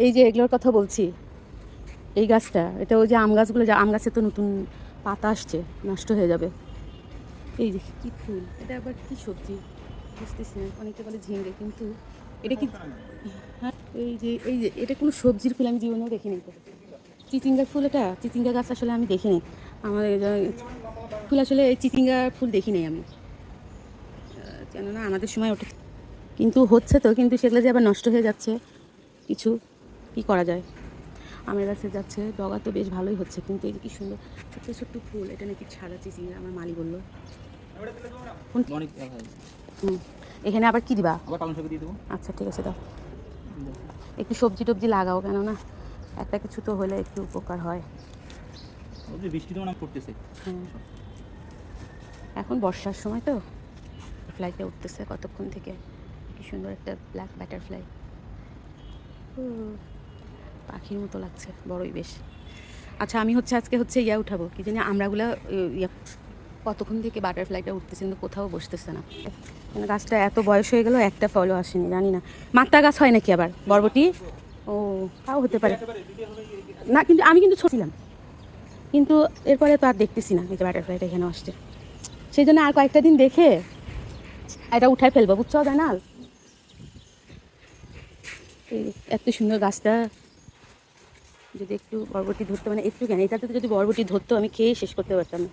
এই যে এগুলোর কথা বলছি, এই গাছটা, এটা ওই যে আম গাছগুলো, যে আম গাছে তো নতুন পাতা আসছে, নষ্ট হয়ে যাবে। এই যে কি ফুল, এটা আবার কি সবজি বুঝতেছি না, অনেকে বলে ঝিঙ্গে, কিন্তু এটা কি? হ্যাঁ, এই যে এটা কোনো সবজির ফুল আমি জীবনেও দেখিনি তো। চিচিঙ্গার ফুল, এটা চিচিঙ্গা গাছ আসলে আমি দেখিনি। আমার ফুল আসলে এই চিচিঙ্গার ফুল দেখিনি আমি, কেননা আমাদের সময় ওটা কিন্তু হচ্ছে তো, কিন্তু সেগুলো যে আবার নষ্ট হয়ে যাচ্ছে, কিছু কি করা যায়। আমের গাছে যাচ্ছে, ডগা তো বেশ ভালোই হচ্ছে, কিন্তু এই যে কি সুন্দর ছোট্ট ছোট্ট ফুল, এটা নাকি ছাড়া চিচিঙ্গা, আমার মালি বললো। হুম, এখানে আবার কি দিবা? আচ্ছা ঠিক আছে, দাও। একটু সবজি টবজি লাগাও, কেননা একটা কিছু তো হলে একটু উপকার হয়। বৃষ্টি তো অনেক পড়তেছে। হ্যাঁ, এখন বর্ষার সময় তো ফ্লাইটে উঠতেছে কতক্ষণ থেকে, কি সুন্দর একটা ব্ল্যাক বাটারফ্লাই, পাখির মতো লাগছে, বড়ই বেশ। আচ্ছা, আমি আজকে ইয়া উঠাবো, কি জানি আমরাগুলা, ইয়া কতক্ষণ থেকে বাটারফ্লাইটা উঠতেছে, কিন্তু কোথাও বসতেছে না। মানে গাছটা এত বয়স হয়ে গেল, একটা ফলও আসেনি, জানি না মাত্তা গাছ হয় নাকি আবার বরবটি? ও, তাও হতে পারে। না, কিন্তু আমি কিন্তু ছিলাম, কিন্তু এরপরে তো আর দেখতেছি না এই যে বাটারফ্লাইটা এখানে আসছে, সেই জন্য আর কয়েকটা দিন দেখে এটা উঠাই ফেলবো, বুঝছো জানাল? এই এত সুন্দর গাছটা, যদি একটু বরবটি ধরতো, মানে একটু কেন, এটাতে যদি বরবটি ধরতো আমি খেয়ে শেষ করতে পারতাম না।